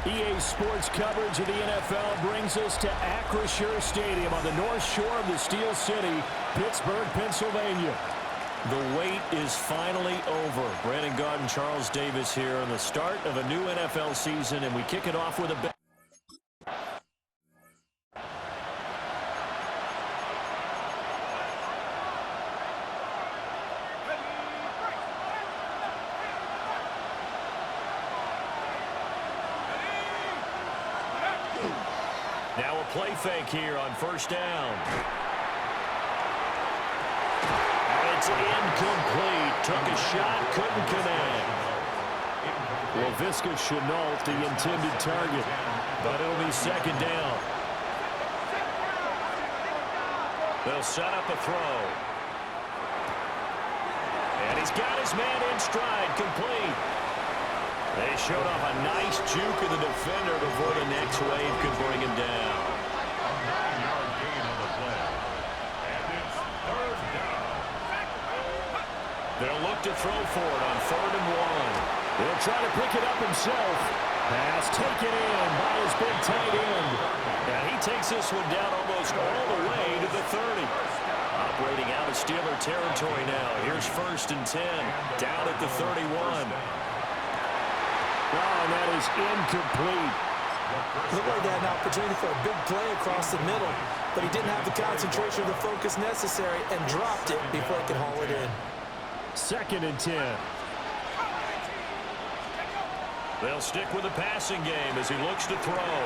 EA Sports coverage of the NFL brings us to Acrisure Stadium on the north shore of the Steel City, Pittsburgh, Pennsylvania. The wait is finally over. Brandon Gaudin and Charles Davis here on the start of a new NFL season, and we kick it off with a bet. Now a play fake here on first down. It's incomplete. Took a shot, couldn't connect. Laviska Shenault, the intended target, but it'll be second down. They'll set up a throw. And he's got his man in stride, complete. They showed off a nice juke of the defender before the next wave could bring him down. A 9-yard gain on the play. And it's third down. They'll look to throw for it on 3rd and 1. He'll try to pick it up himself. Pass taken in by his big tight end. And he takes this one down almost all the way to the 30. Operating out of Steeler territory now. Here's 1st and 10. Down at the 31. Oh, and that is incomplete. Looked like they had an opportunity for a big play across the middle, but he didn't have the concentration or the focus necessary and dropped it before he could haul it in. 2nd and 10. They'll stick with the passing game as he looks to throw.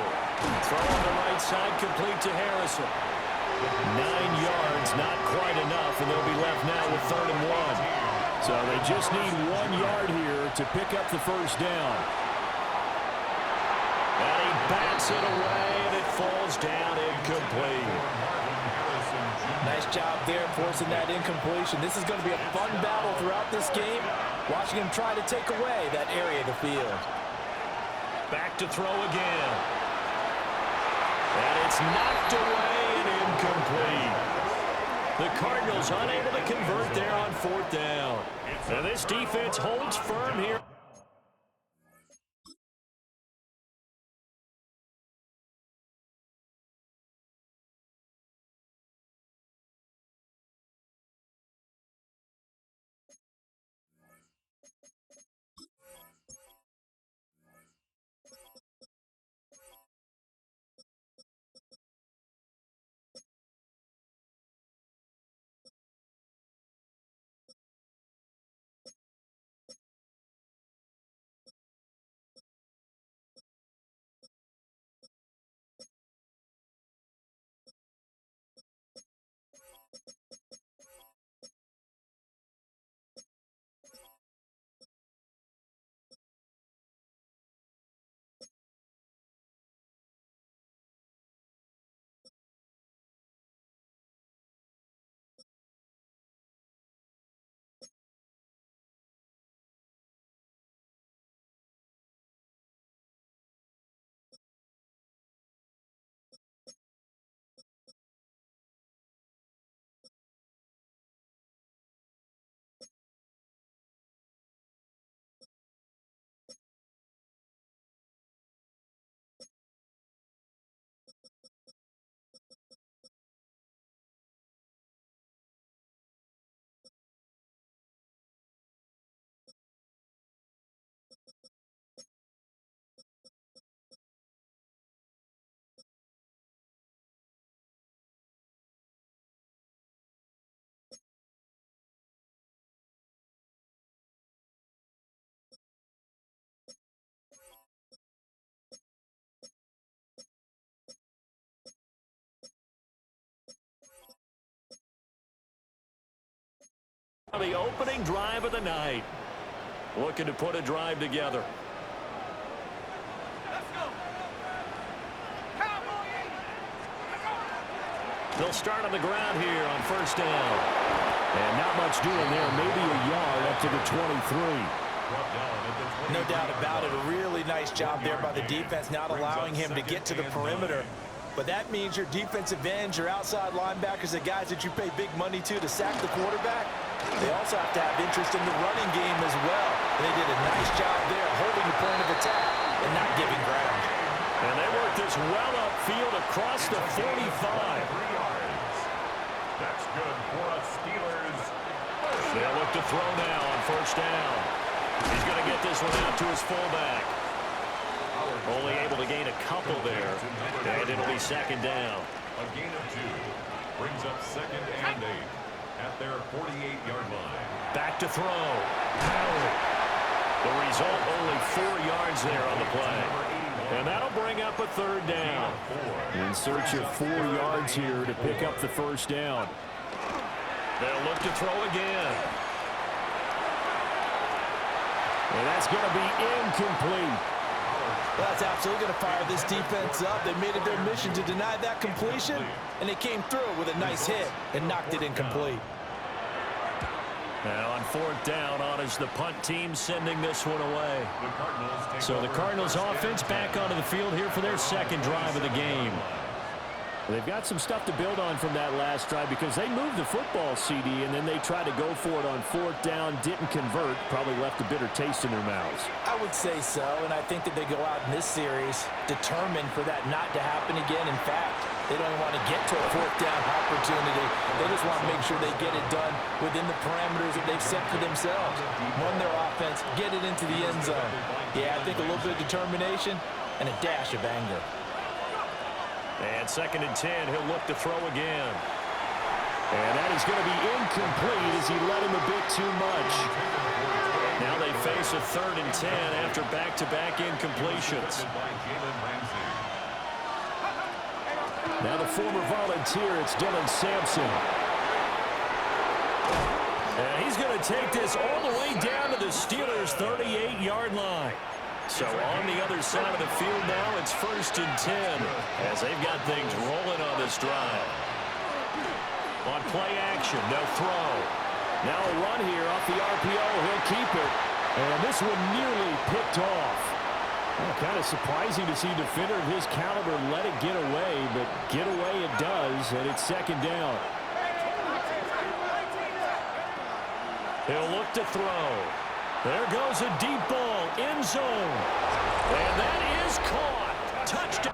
Throw on the right side, complete to Harrison. 9 yards, not quite enough, and they'll be left now with 3rd and 1. So they just need 1 yard here to pick up the first down. And he bats it away, and it falls down incomplete. Nice job there forcing that incompletion. This is going to be a fun battle throughout this game, watching him try to take away that area of the field. Back to throw again. And it's knocked away and incomplete. The Cardinals unable to convert there on 4th down. And this defense holds firm here. The opening drive of the night. Looking to put a drive together. Let's go. Cowboy. They'll start on the ground here on 1st down. And not much doing there. Maybe a yard up to the 23. No doubt about it. A really nice job there by the defense, not allowing him to get to the perimeter. But that means your defensive ends, your outside linebackers, the guys that you pay big money to sack the quarterback, they also have to have interest in the running game as well. And they did a nice job there holding the point of attack and not giving ground. And they work this well upfield across the 45. 3 yards. That's good for us Steelers. They'll look to throw now on first down. He's going to get this one out to his fullback. Only able to gain a couple there. And it'll be second down. A gain of 2. Brings up 2nd and 8 at their 48-yard line. Back to throw. The result, only 4 yards there on the play. And that'll bring up a third down. In search of 4 yards here to pick up the first down. They'll look to throw again. And that's going to be incomplete. Well, that's absolutely going to fire this defense up. They made it their mission to deny that completion, and they came through with a nice hit and knocked it incomplete. Now on fourth down, on is the punt team sending this one away. So the Cardinals offense back onto the field here for their second drive of the game. They've got some stuff to build on from that last drive because they moved the football, CD, and then they tried to go for it on fourth down, didn't convert, probably left a bitter taste in their mouths. I would say so, and I think that they go out in this series determined for that not to happen again. In fact, they don't even want to get to a fourth down opportunity. They just want to make sure they get it done within the parameters that they've set for themselves. Run their offense, get it into the end zone. Yeah, I think a little bit of determination and a dash of anger. And 2nd and 10, he'll look to throw again. And that is going to be incomplete as he led him a bit too much. Now they face a 3rd and 10 after back-to-back incompletions. Now the former Volunteer, it's Dylan Sampson. And he's going to take this all the way down to the Steelers' 38-yard line. So on the other side of the field now, it's 1st and 10 as they've got things rolling on this drive. On play action, they'll throw. Now a run here off the RPO. He'll keep it. And this one nearly picked off. Well, kind of surprising to see a defender of his caliber let it get away, but get away it does, and it's 2nd down. He'll look to throw. There goes a deep ball, end zone. And that is caught. Touchdown.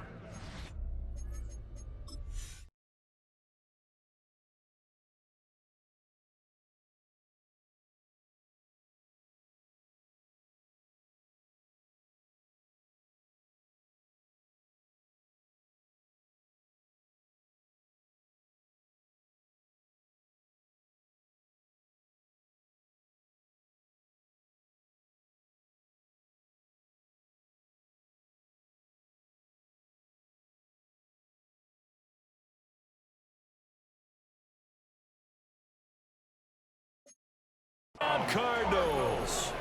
Cardinals.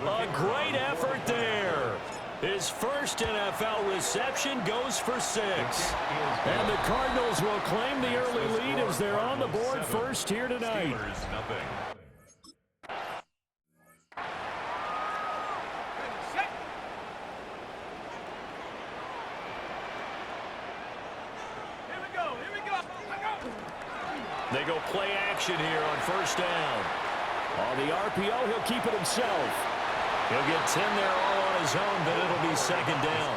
A great effort there. His first NFL reception goes for 6. And the Cardinals will claim the early lead as they're on the board first here tonight. They go play action here on first down. On the RPO, he'll keep it himself. He'll get 10 there all on his own, but it'll be 2nd down.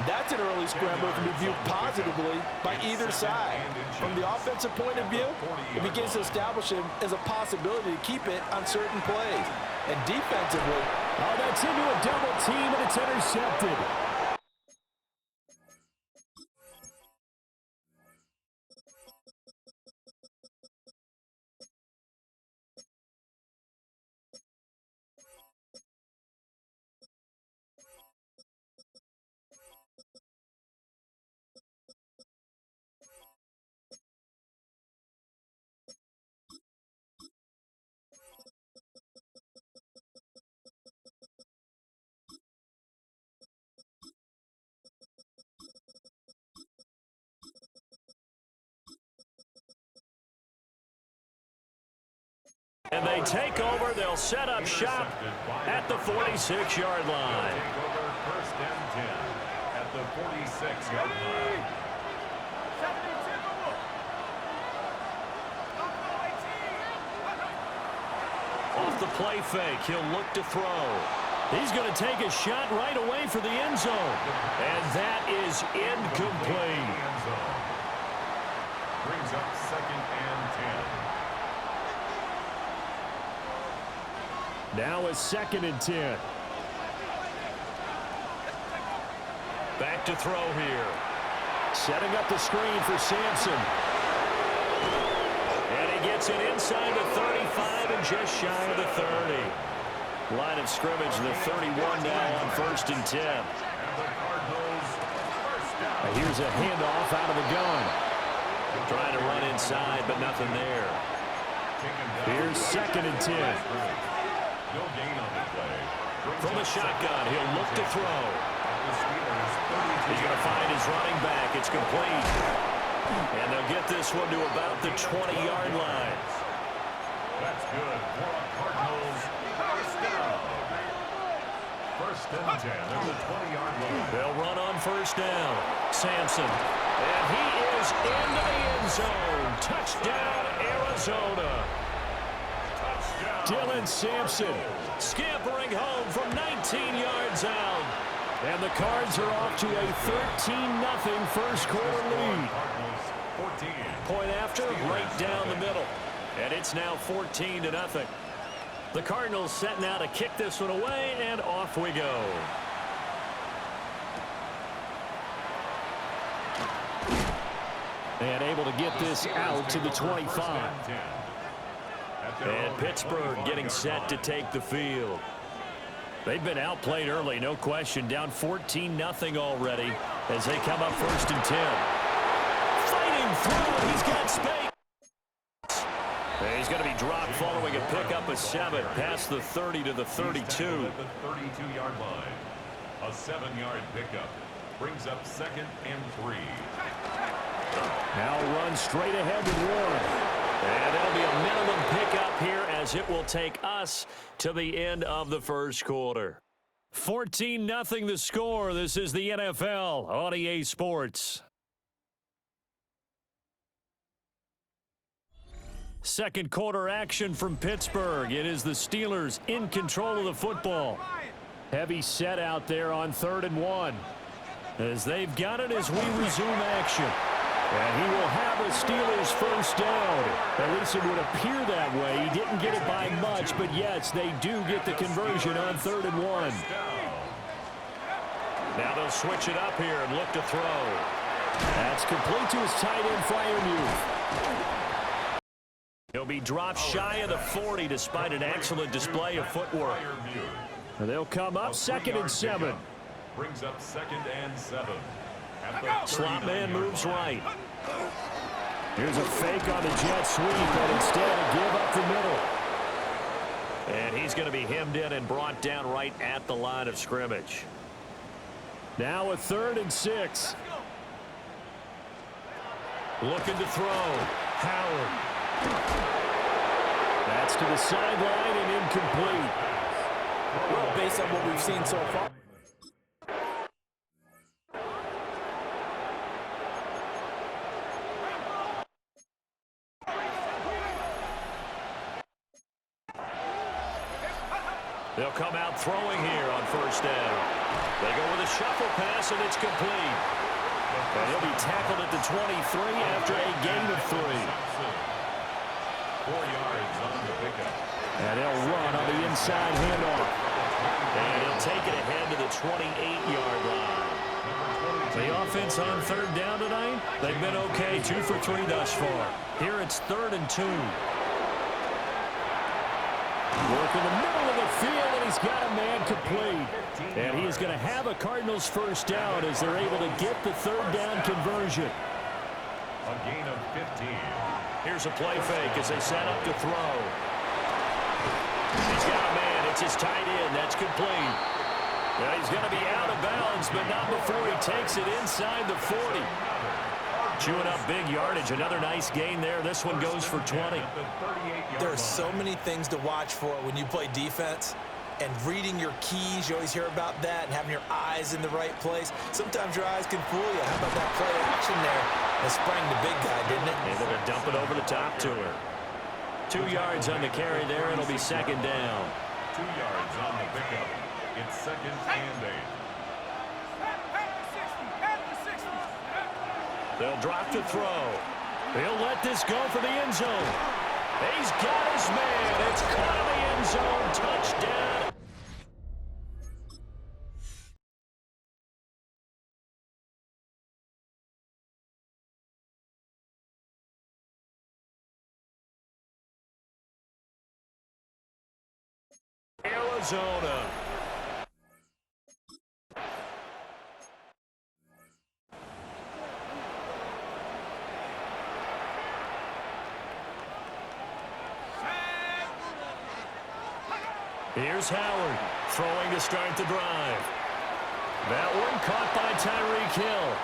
That's an early scramble that can be viewed positively by either side. From the offensive point of view, it begins to establish him as a possibility to keep it on certain plays. And defensively, oh, that's into a double team, and it's intercepted. And they take over. They'll set up shop at the 46-yard line. Take over 1st and 10 at the 46-yard line. Off the play fake, he'll look to throw. He's going to take a shot right away for the end zone. And that is incomplete. Brings up 2nd and 10. Now a 2nd and 10. Back to throw here. Setting up the screen for Sampson. And he gets it inside the 35 and just shy of the 30. Line of scrimmage, the 31 now on 1st and 10. Here's a handoff out of the gun. Trying to run inside, but nothing there. Here's 2nd and 10. From the shotgun, he'll look to throw. He's going to find his running back. It's complete. And they'll get this one to about the 20-yard line. That's good for the Cardinals. First down. 1st and 10 at the 20-yard line. They'll run on 1st down. Sampson. And he is into the end zone. Touchdown, Arizona. Dylan Sampson scampering home from 19 yards out. And the Cards are off to a 13-0 first quarter lead. Point after, right down the middle. And it's now 14-0. The Cardinals set now to kick this one away, and off we go. And able to get this out to the 25. And Pittsburgh getting set to take the field. They've been outplayed early, no question. Down 14-0 already as they come up 1st and 10. Fighting through, he's got space. And he's going to be dropped following a pickup of 7 past the 30 to the 32. At the 32-yard line. A 7-yard pickup brings up 2nd and 3. Now run straight ahead to Warren. And it'll be a minimum pickup here as it will take us to the end of the first quarter. 14-0 the score. This is the NFL on EA Sports. Second quarter action from Pittsburgh. It is the Steelers in control of the football. Heavy set out there on 3rd and 1. As they've got it as we resume action. And he will have a Steelers first down. At least it would appear that way. He didn't get it by much, but yes, they do get the conversion on 3rd and 1. Now they'll switch it up here and look to throw. That's complete to his tight end, Freiermuth. He'll be dropped shy of the 40 despite an excellent display of footwork. And they'll come up 2nd and 7. Brings up 2nd and 7. Slot man moves right. Here's a fake on the jet sweep, but instead a give up the middle. And he's going to be hemmed in and brought down right at the line of scrimmage. Now a 3rd and 6. Looking to throw. Howard. That's to the sideline and incomplete. Well, based on what we've seen so far. They'll come out throwing here on 1st down. They go with a shuffle pass, and it's complete. And he'll be tackled at the 23 after a gain of 3. 4 yards on the pickup. And he'll run on the inside handoff. And he'll take it ahead to the 28-yard line. The offense on 3rd down tonight, they've been okay, 2 for 3 thus far. Here it's 3rd and 2. Work in the middle of the field, and he's got a man complete. And he is going to have a Cardinals first down as they're able to get the 3rd down conversion. A gain of 15. Here's a play fake as they set up to throw. He's got a man. It's his tight end. That's complete. Now he's going to be out of bounds, but not before he takes it inside the 40. Chewing up big yardage. Another nice gain there. This one goes for 20. There are so many things to watch for when you play defense. And reading your keys, you always hear about that, and having your eyes in the right place. Sometimes your eyes can fool you. How about that play action there? That sprang the big guy, didn't it? Able to dump it over the top to her. 2 yards on the carry there. It'll be 2nd down. 2 yards on the pickup. It's 2nd and 8. They'll drop to throw. He'll let this go for the end zone. He's got his man. It's caught in the end zone. Touchdown. Arizona. Here's Howard throwing to start the drive. That one caught by Tyreek Hill.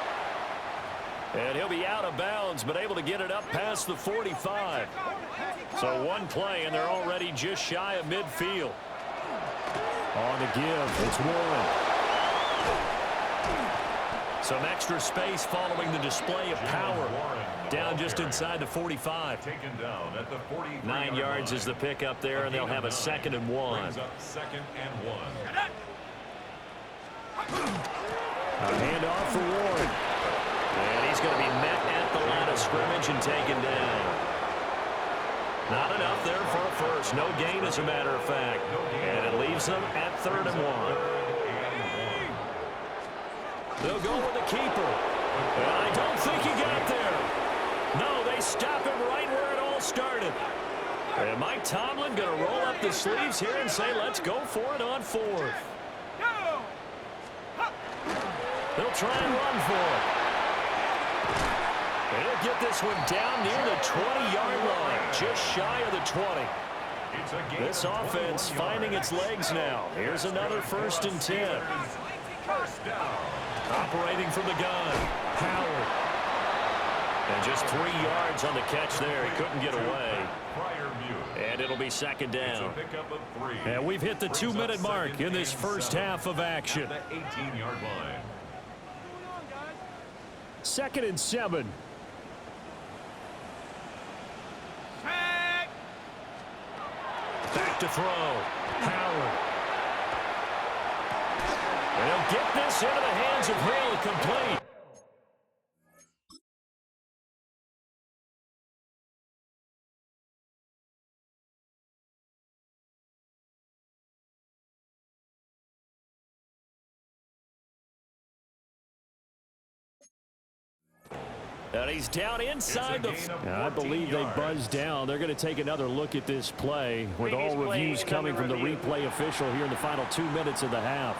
And he'll be out of bounds, but able to get it up past the 45. So one play, and they're already just shy of midfield. On the give, it's Warren. Some extra space following the display of power. Down just inside the 45. Taken down at the 43. 9 yards is the pickup there, and they'll have a 2nd and 1. Brings up 2nd and 1. A handoff for Warren. And he's going to be met at the line of scrimmage and taken down. Not enough there for a first. No gain, as a matter of fact. And it leaves them at 3rd and 1. They'll go with the keeper. And I don't think he got there. No, they stop him right where it all started. And Mike Tomlin going to roll up the sleeves here and say, let's go for it on 4th. They'll try and run for it. And he'll get this one down near the 20-yard line, just shy of the 20. This offense finding its legs now. Here's another 1st and 10. First down. Operating from the gun, Howard. And just 3 yards on the catch there. He couldn't get away. And it'll be 2nd down. And we've hit the 2-minute mark in this first half of action. 18-yard line. 2nd and 7. Back to throw. Howard. And he'll get this into the hands of Hill, complete. And he's down inside the... I believe they buzzed down. They're going to take another look at this play with all reviews coming from the replay official here in the final 2 minutes of the half.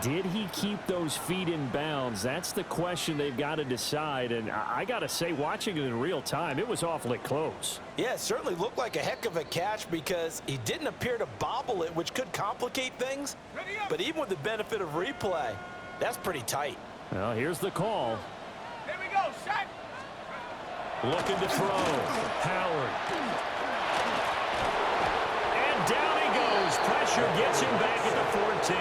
Did he keep those feet in bounds? That's the question they've got to decide. And I got to say, watching it in real time, it was awfully close. Yeah, it certainly looked like a heck of a catch because he didn't appear to bobble it, which could complicate things. But even with the benefit of replay, that's pretty tight. Well, here's the call. Here we go, shot. Looking to throw. Howard. And down he goes. Pressure gets him back at the 14.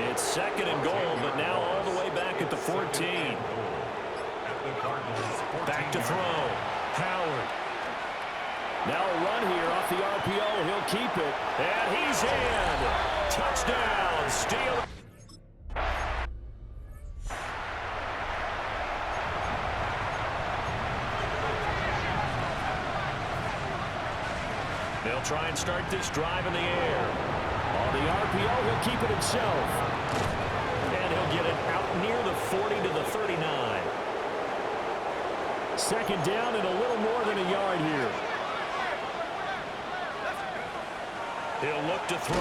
It's 2nd and goal, but now all the way back at the 14. Back to throw. Howard. Now a run here off the RPO. He'll keep it. And he's in. Touchdown. Steal. They'll try and start this drive in the air. On the RPO, he'll keep it himself. And he'll get it out near the 40 to the 39. 2nd down and a little more than a yard here. He'll look to throw.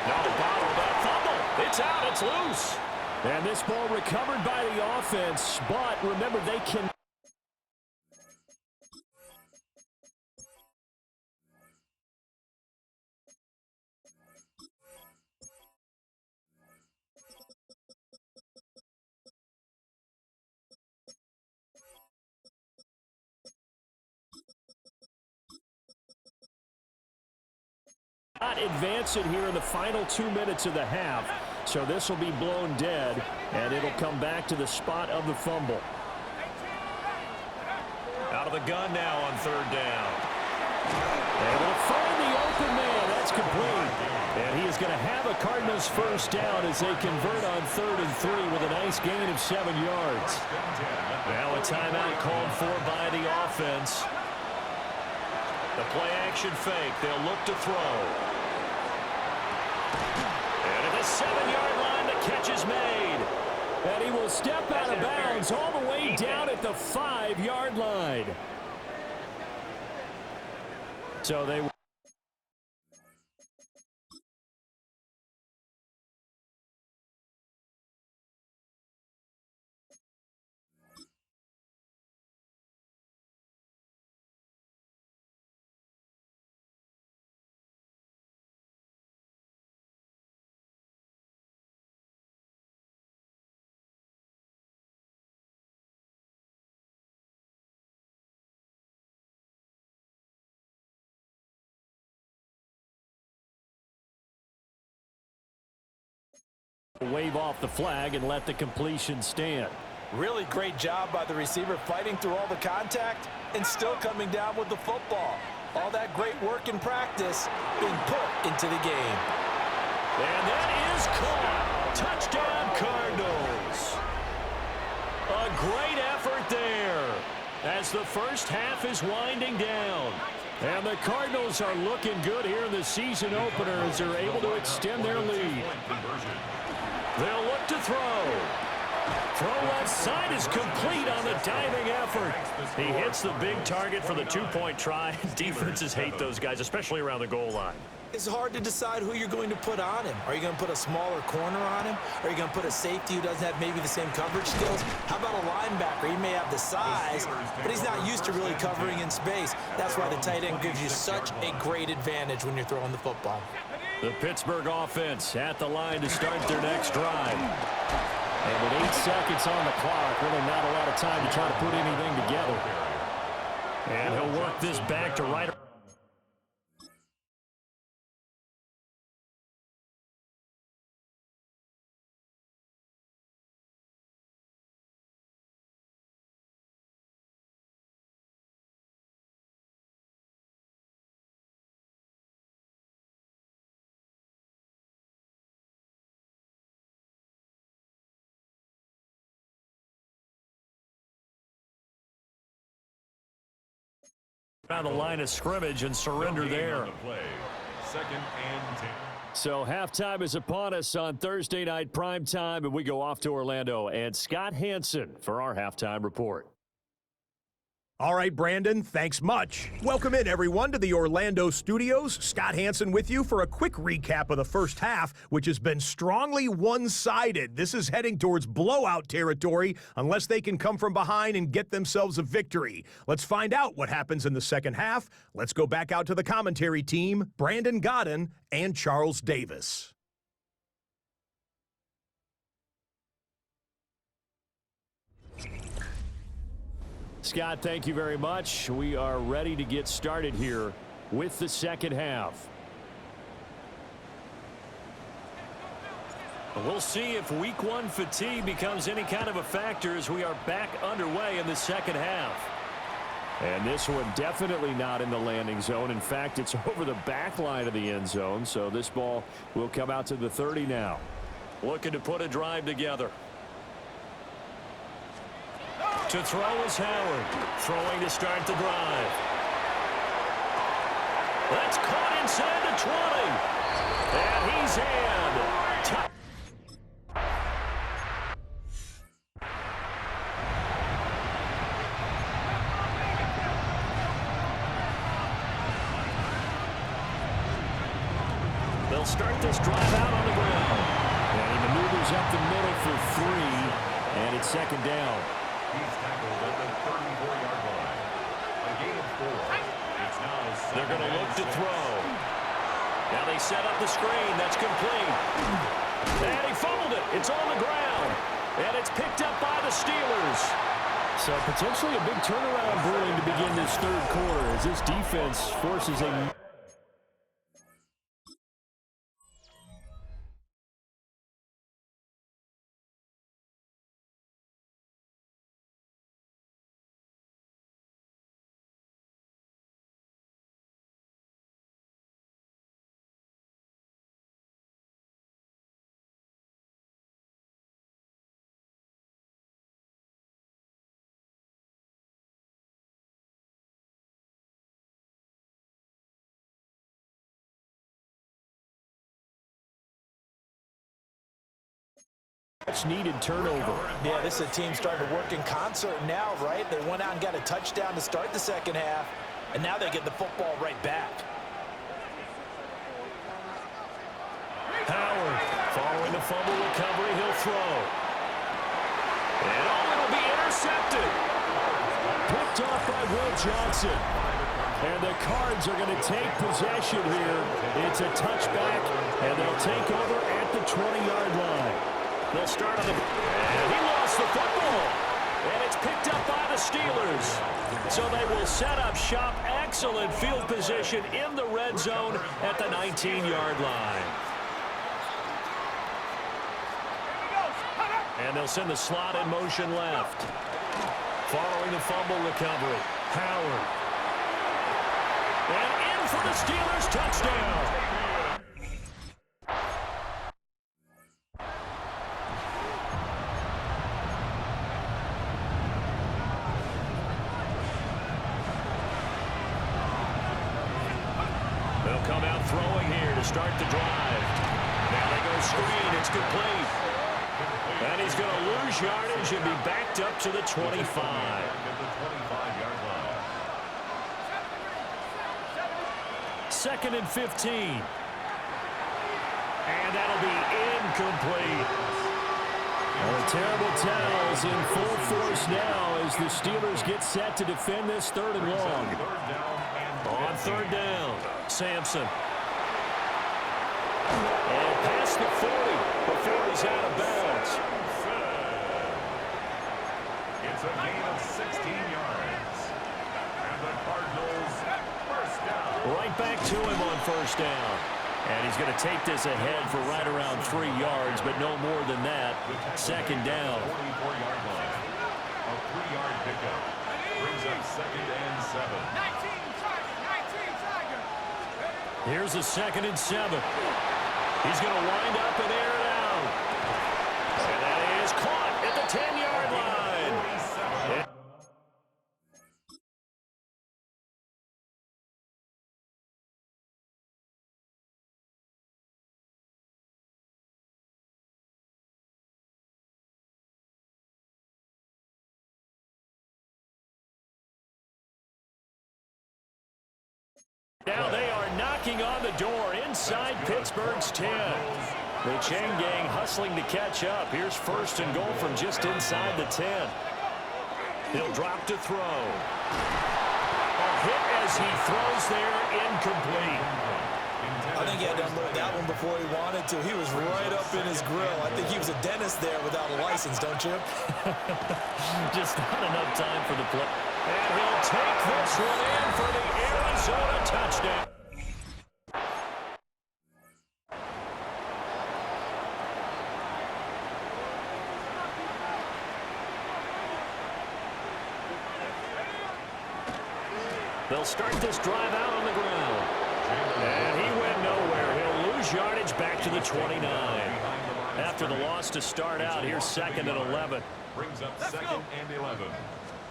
No, bottled up. Fumble. It's out. It's loose. And this ball recovered by the offense. But remember, they can... not advance it here in the final 2 minutes of the half. So this will be blown dead, and it'll come back to the spot of the fumble. Out of the gun now on 3rd down. Able to find the open man. That's complete. And he is going to have a Cardinals first down as they convert on 3rd and 3 with a nice gain of 7 yards. Now a timeout called for by the offense. The play-action fake. They'll look to throw. And at the 7-yard line, the catch is made. And he will step out of bounds all the way down at the 5-yard line. So they wave off the flag and let the completion stand. Really great job by the receiver fighting through all the contact and still coming down with the football. All that great work in practice being put into the game. And that is caught. Touchdown, Cardinals. A great effort there as the first half is winding down. And the Cardinals are looking good here in the season opener as they're able to extend their lead. They'll look to throw. Throw left side is complete on the diving effort. He hits the big target for the two-point try. Defenses hate those guys, especially around the goal line. It's hard to decide who you're going to put on him. Are you going to put a smaller corner on him? Are you going to put a safety who doesn't have maybe the same coverage skills? How about a linebacker? He may have the size, but he's not used to really covering in space. That's why the tight end gives you such a great advantage when you're throwing the football. The Pittsburgh offense at the line to start their next drive. And with 8 seconds on the clock, really not a lot of time to try to put anything together. And he'll work this back to right. On the line of scrimmage and surrender there. Second and 10. So halftime is upon us on Thursday night primetime, and we go off to Orlando. And Scott Hansen for our halftime report. All right, Brandon, thanks much. Welcome in, everyone, to the Orlando studios. Scott Hansen with you for a quick recap of the first half, which has been strongly one-sided. This is heading towards blowout territory unless they can come from behind and get themselves a victory. Let's find out what happens in the second half. Let's go back out to the commentary team, Brandon Godden and Charles Davis. Scott, thank you very much. We are ready to get started here with the second half. We'll see if week one fatigue becomes any kind of a factor as we are back underway in the second half. And this one definitely not in the landing zone. In fact, it's over the back line of the end zone, so this ball will come out to the 30 now. Looking to put a drive together. To throw is Howard. Throwing to start the drive. That's caught inside the 20. And he's in. They'll start this drive out on the ground. And he maneuvers up the middle for 3. And it's second down. He's tackled at the 34-yard line. A gain of 4. It's now They're going to look to throw. Now they set up the screen. That's complete. And he fumbled it. It's on the ground. And it's picked up by the Steelers. So potentially a big turnaround brewing to begin this third quarter as this defense forces a Much needed turnover. Yeah, this is a team starting to work in concert now, right? They went out and got a touchdown to start the second half, and now they get the football right back. Howard, following the fumble recovery, he'll throw. And it'll be intercepted. Picked off by Will Johnson. And the Cards are going to take possession here. It's a touchback, and they'll take over at the 20-yard line. They'll start on the... And he lost the football. And it's picked up by the Steelers. So they will set up shop. Excellent field position in the red zone at the 19-yard line. And they'll send the slot in motion left. Following the fumble recovery, Howard. And in for the Steelers, touchdown. They'll come out throwing here to start the drive. Now they go screen. It's complete. And he's going to lose yardage and be backed up to the 25. Second and 15. And that'll be incomplete. Well, terrible towels in full force now as the Steelers get set to defend this third and long. On third down, Sampson. And past the 40 before he's out of bounds. It's a gain of 16 yards. And the Cardinals first down. Right back to him on first down. And he's going to take this ahead for right around 3 yards, but no more than that. Second down. 44-yard line. A 3-yard pickup. Brings up second and 7. 19 Tiger. Here's a second and 7. He's going to wind up and air it out. And that is caught at the 10-yard line. Now they are knocking on the door inside Pittsburgh's 10. The chain gang hustling to catch up. Here's first and goal from just inside the 10. He'll drop to throw. A hit as he throws there, incomplete. I think he had to unload that one before he wanted to. He was right up in his grill. I think he was a dentist there without a license, don't you? Just not enough time for the play. And he'll take this one in for the Arizona touchdown. They'll start this drive out on the ground. And he went nowhere. He'll lose yardage back to the 29. After the loss to start out, here's second and 11. Brings up second and 11.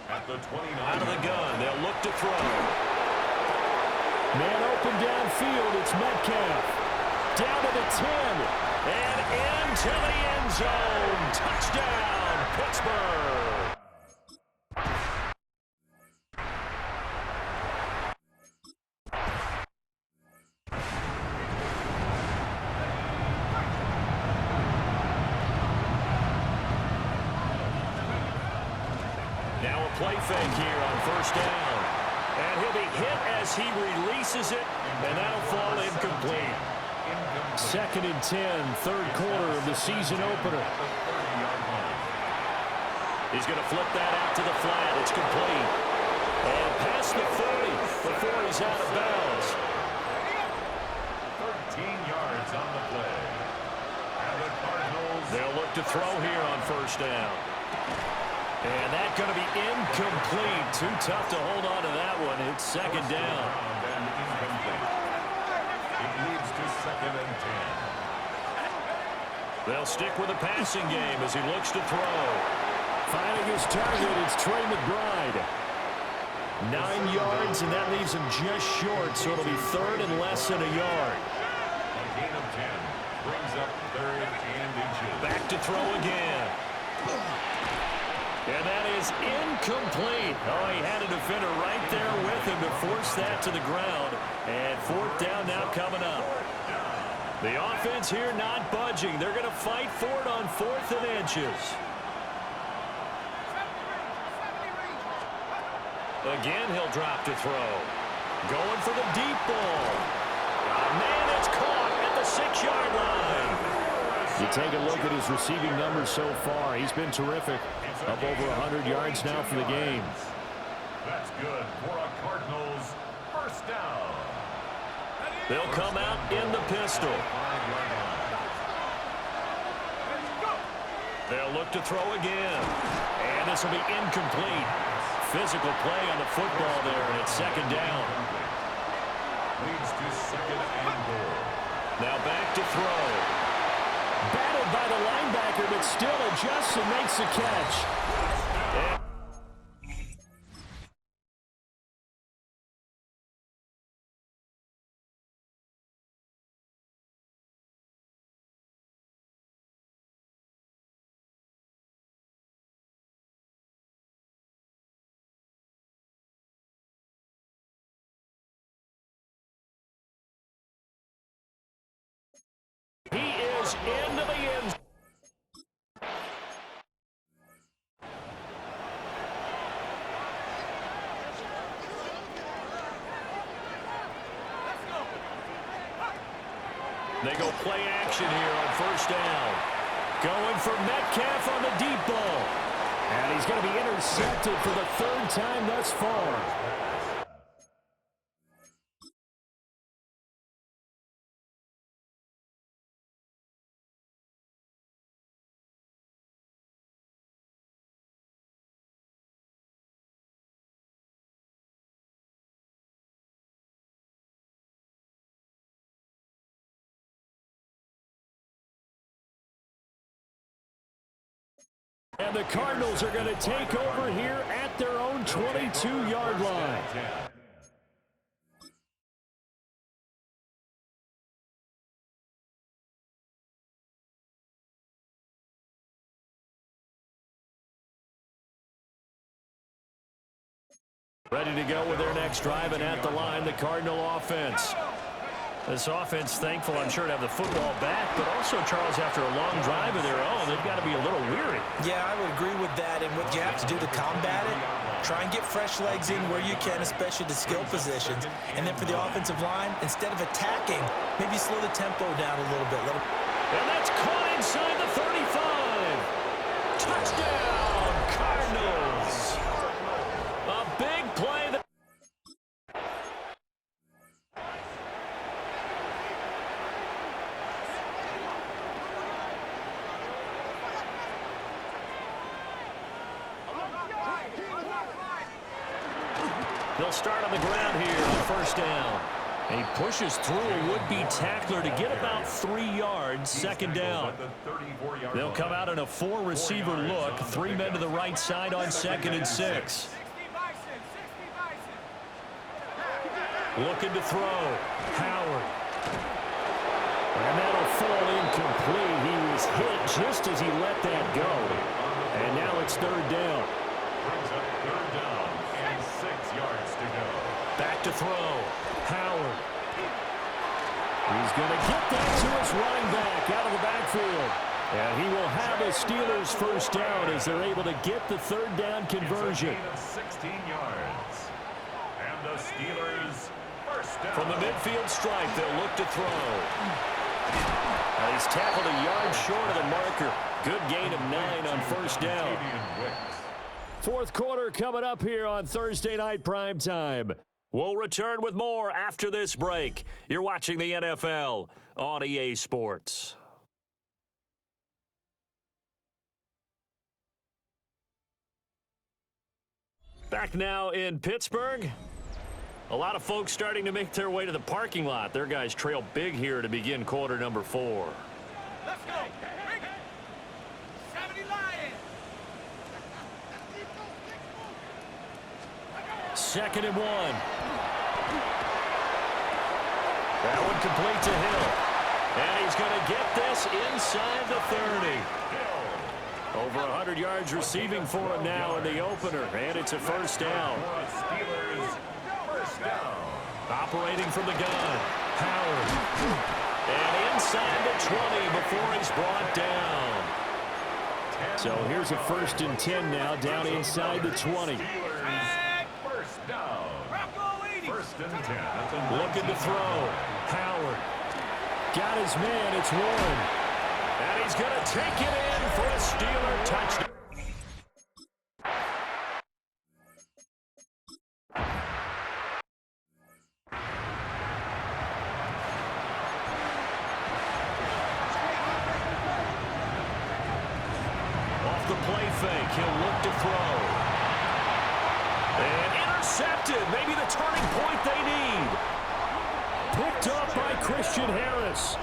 At the 29. Out of the gun, they'll look to throw. Man open downfield, it's Metcalf. Down to the 10. And into the end zone. Touchdown, Pittsburgh. Play fake here on first down. And he'll be hit as he releases it, and that'll fall incomplete. Second and 10, third quarter of the season opener. He's going to flip that out to the flat. It's complete. And past the 40 before he's out of bounds. 13 yards on the play. And the Cardinals. They'll look to throw here on first down. And that's going to be incomplete. Too tough to hold on to that one. It's second down. And incomplete. It leads to second and 10. They'll stick with the passing game as he looks to throw. Finding his target, it's Trey McBride. 9 yards, and that leaves him just short, so it'll be third and less than a yard. A gain of 10. Brings up 3rd and inches. Back to throw again. And that is incomplete. Oh, he had a defender right there with him to force that to the ground. And 4th down now coming up. The offense here not budging. They're going to fight for it on 4th and inches. Again, he'll drop to throw. Going for the deep ball. Oh, man, it's caught at the 6-yard line. You take a look at his receiving numbers so far. He's been terrific. Up over 100 yards now for the game. That's good for a Cardinals 1st down. They'll come out in the pistol. They'll look to throw again. And this will be incomplete. Physical play on the football there, and it's 2nd down. Leads to 2nd and goal. Now back to throw. Battled by the linebacker, but still adjusts and makes the catch. He is into the end. They go play action here on 1st down. Going for Metcalf on the deep ball. And he's going to be intercepted for the 3rd time thus far. And the Cardinals are going to take over here at their own 22-yard line. Ready to go with their next drive, and at the line, the Cardinal offense. This offense, thankful, I'm sure, to have the football back, but also, Charles, after a long drive of their own, they've got to be a little weary. Yeah, I would agree with that, and what you have to do to combat it, try and get fresh legs in where you can, especially the skill positions. And then for the offensive line, instead of attacking, maybe slow the tempo down a little bit. And that's caught inside the 35. Touchdown, Cardinals. A big play. They'll start on the ground here on 1st down. And he pushes through a would-be tackler to get about 3 yards, 2nd down. They'll come out in a 4-receiver look, 3 men to the right side on 2nd and 6. Looking to throw. Howard. And that'll fall incomplete. He was hit just as he let that go. And now it's 3rd down. Brings up 3rd down and 6 yards to go. Back to throw. Howard. He's going to get that to his running back out of the backfield. And he will have the Steelers' 1st down as they're able to get the 3rd down conversion. It's a gain of 16 yards. And the Steelers' 1st down. From the midfield stripe, they'll look to throw. And he's tackled a yard short of the marker. Good gain of 9 on 1st down. 4th quarter coming up here on Thursday Night Primetime. We'll return with more after this break. You're watching the NFL on EA Sports. Back now in Pittsburgh. A lot of folks starting to make their way to the parking lot. Their guys trail big here to begin quarter number 4. Let's go. 70 Lions. 2nd and 1. That one complete to Hill. And he's going to get this inside the 30. Over 100 yards receiving for him now in the opener, and it's a first down. Steelers, first down. Operating from the gun, Howard. And inside the 20 before he's brought down. So here's a 1st and 10 now, down inside the 20. First down. First and 10. Looking to throw. Howard. Got his man, it's Warren. And he's going to take it in for a Steeler touchdown. Off the play fake, he'll look to throw. And intercepted, maybe the turning point they need. Picked up by Christian Harris.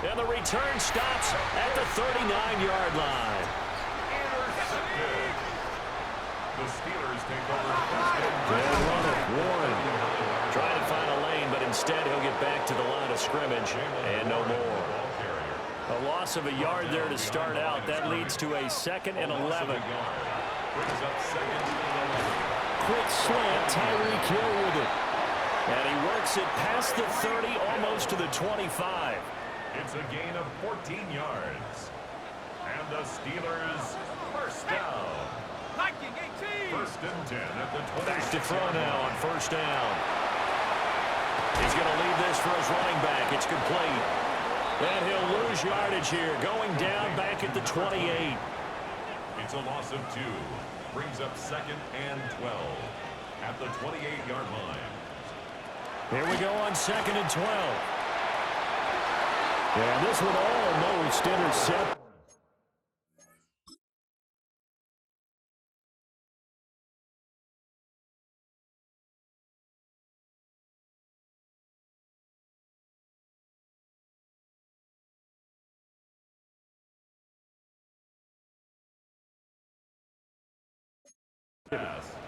And the return stops at the 39-yard line. Intercepted. The Steelers take over. And runner, Warren. Trying to find a lane, but instead he'll get back to the line of scrimmage. And no more. A loss of a yard there to start out. That leads to a 2nd and 11. Quick slant, Tyreek Hill with it. And he works it past the 30, almost to the 25. It's a gain of 14 yards. And the Steelers first down. Liking 18. First and 10 at the 20. Back to throw now on first down. He's going to leave this for his running back. It's complete. And he'll lose yardage here, going down back at the 28. It's a loss of 2. Brings up 2nd and 12 at the 28-yard line. Here we go on 2nd and 12. And this one almost intercepted.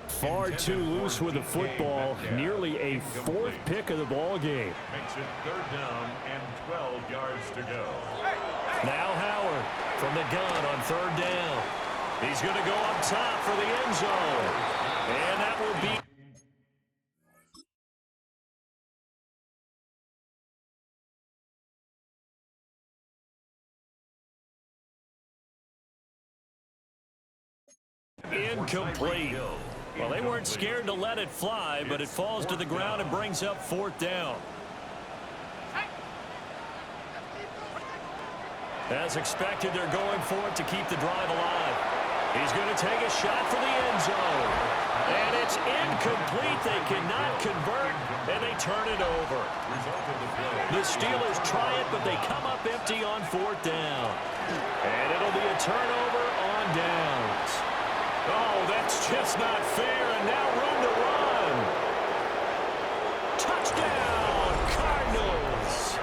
Far too loose with the football. Nearly a 4th pick of the ball game. Makes it 3rd down and 12 yards to go. Now Howard from the gun on 3rd down. He's going to go up top for the end zone. And that will be incomplete. Well, they weren't scared to let it fly, but it falls to the ground and brings up 4th down. As expected, they're going for it to keep the drive alive. He's going to take a shot for the end zone. And it's incomplete. They cannot convert, and they turn it over. The Steelers try it, but they come up empty on 4th down. And it'll be a turnover on downs. Oh, that's just not fair, and now room to run. Touchdown, Cardinals.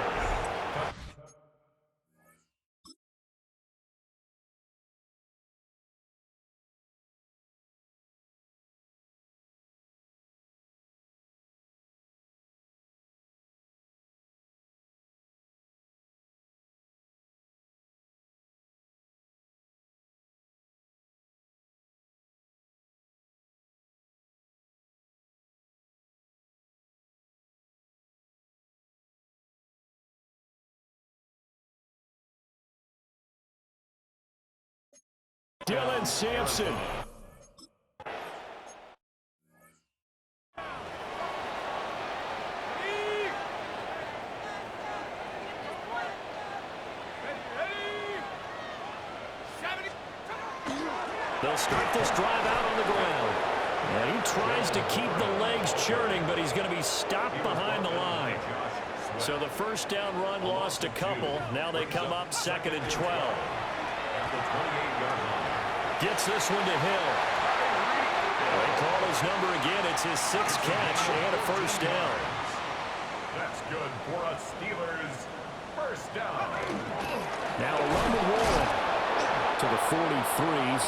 Dylan Sampson. They'll start this drive out on the ground. And he tries to keep the legs churning, but he's going to be stopped behind the line. So the first down run lost a couple. Now they come up 2nd and 12. Gets this one to Hill. They call his number again. It's his 6th catch and a first down. That's good for us Steelers. First down. Now a run to Warren to the 43,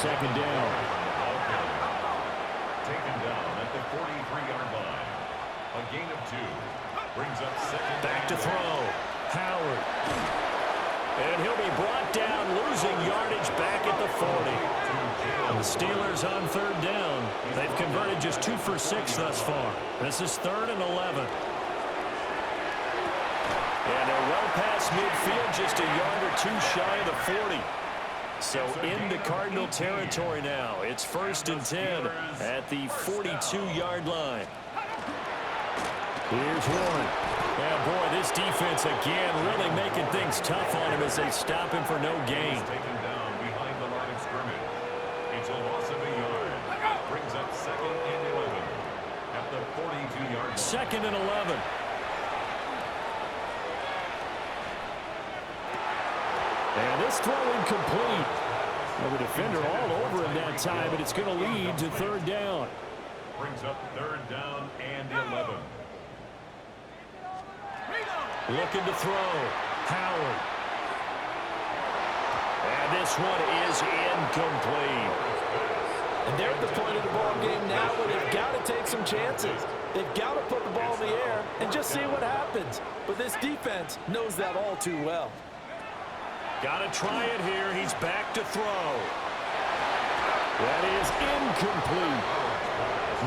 2nd down. Taken down at the 43-yard line. A gain of 2. Brings up 2nd. Back to throw. Howard. And he'll be brought down, losing yardage back at the 40. And the Steelers on third down. They've converted just 2 for 6 thus far. This is 3rd and 11. And they're well past midfield, just a yard or 2 shy of the 40. So into Cardinal territory now. It's 1st and 10 at the 42-yard line. Here's one. Yeah, boy, this defense again really making things tough on him as they stop him for no gain. Taken down behind the line of scrimmage. It's a loss of a yard. Brings up 2nd and 11 at the 42-yard line. 2nd and 11. And this throw incomplete. Well, the defender all over him that time, but it's going to lead to 3rd down. Brings up 3rd down and 11. Looking to throw. Howard. And this one is incomplete. And they're at the point of the ball game now where they've got to take some chances. They've got to put the ball in the air and just see what happens. But this defense knows that all too well. Got to try it here. He's back to throw. That is incomplete.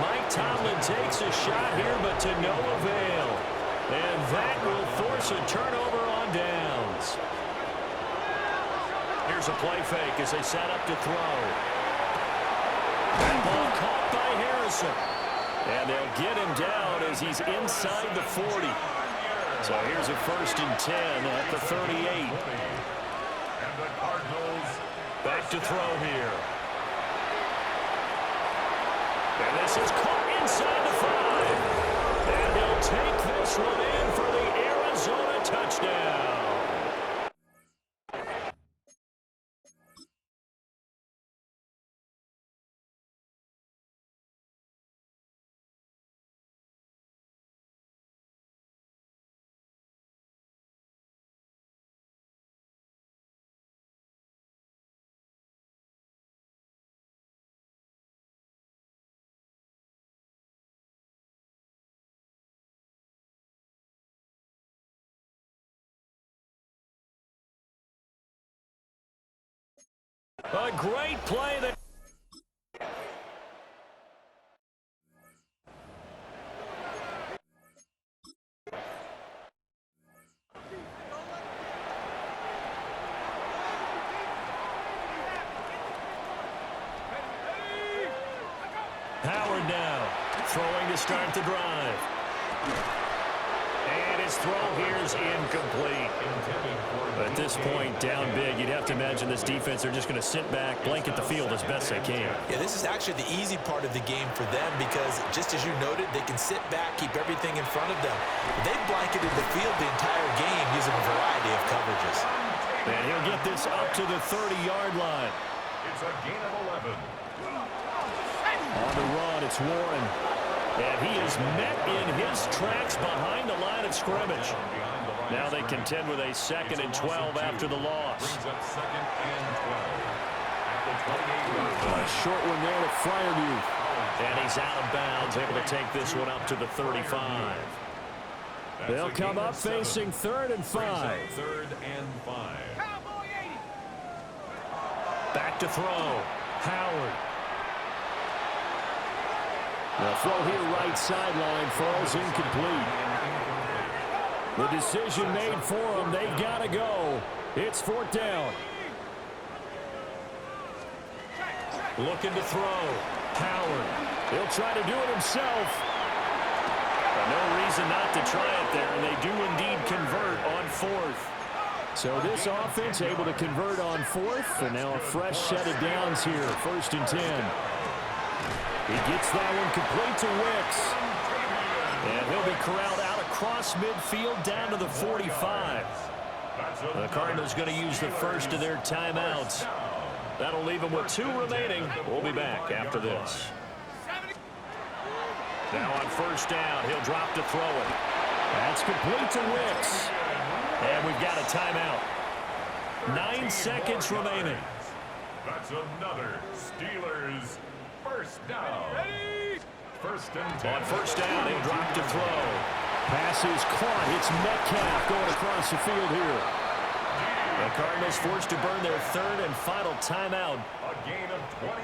Mike Tomlin takes a shot here, but to no avail. And that will force a turnover on downs. Here's a play fake as they set up to throw. That ball caught by Harrison. And they'll get him down as he's inside the 40. So here's a 1st and 10 at the 38. And the Cardinals Back to throw here. And this is caught inside the 5. And he'll take this one in for the Arizona touchdown. A great play that Howard now throwing to start the drive. And his throw here is incomplete. At this point, down big, you'd have to imagine this defense are just going to sit back, blanket the field as best they can. Yeah, this is actually the easy part of the game for them because, just as you noted, they can sit back, keep everything in front of them. They've blanketed the field the entire game using a variety of coverages. And he'll get this up to the 30-yard line. It's a gain of 11. On the run, it's Warren. And he is met in his tracks behind the line of scrimmage. Now they contend with a 2nd and 12 after the loss. Brings up 2nd and 12 at the 28-yard line. A short one there to Fryermuth. And he's out of bounds, able to take this one up to the 35. They'll come up facing 3rd and 5. 3rd and 5. Back to throw. Howard. The throw here right sideline falls incomplete. The decision made for them. They've got to go. It's 4th down. Looking to throw. Howard. He'll try to do it himself. But no reason not to try it there, and they do indeed convert on 4th. So this offense able to convert on 4th, and now a fresh set of downs here. 1st and 10. He gets that one complete to Wicks. And he'll be corralled out across midfield down to the 45. The Cardinals going to use the first of their timeouts. That'll leave them with 2 remaining. We'll be back after this. Now on 1st down, he'll drop to throw it. That's complete to Wicks. And we've got a timeout. 9 seconds remaining. That's another Steelers 1st down. 1st and 10. On 1st down, he'll drop to throw. Pass is caught. It's Metcalf going across the field here. The Cardinals forced to burn their third and final timeout.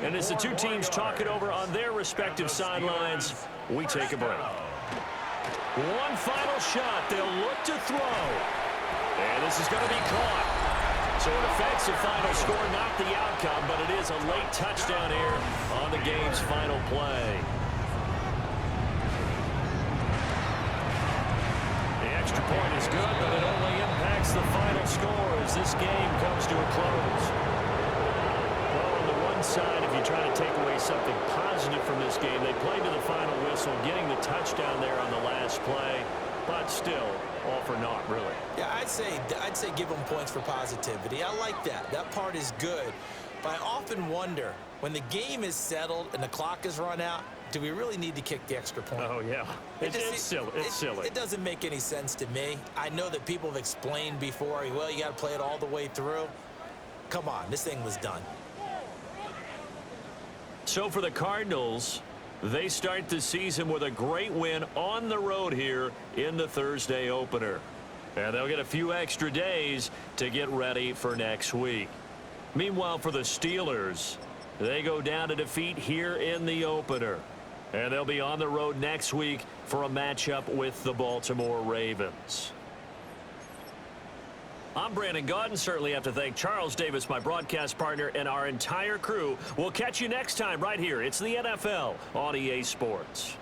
And as the two teams talk it over on their respective sidelines, we take a break. One final shot. They'll look to throw. And this is going to be caught. So an offensive final score, not the outcome, but it is a late touchdown here on the game's final play. The extra point is good, but it only impacts the final score as this game comes to a close. Well, on the one side, if you try to take away something positive from this game, they played to the final whistle, getting the touchdown there on the last play, but still, all for naught, really. Yeah, I'd say give them points for positivity. I like that. That part is good. But I often wonder, when the game is settled and the clock is run out, do we really need to kick the extra point? Oh, yeah. It's silly. It's silly. It doesn't make any sense to me. I know that people have explained before, well, you got to play it all the way through. Come on, this thing was done. So for the Cardinals, they start the season with a great win on the road here in the Thursday opener. And they'll get a few extra days to get ready for next week. Meanwhile, for the Steelers, they go down to defeat here in the opener. And they'll be on the road next week for a matchup with the Baltimore Ravens. I'm Brandon Gaudin. Certainly have to thank Charles Davis, my broadcast partner, and our entire crew. We'll catch you next time right here. It's the NFL on EA Sports.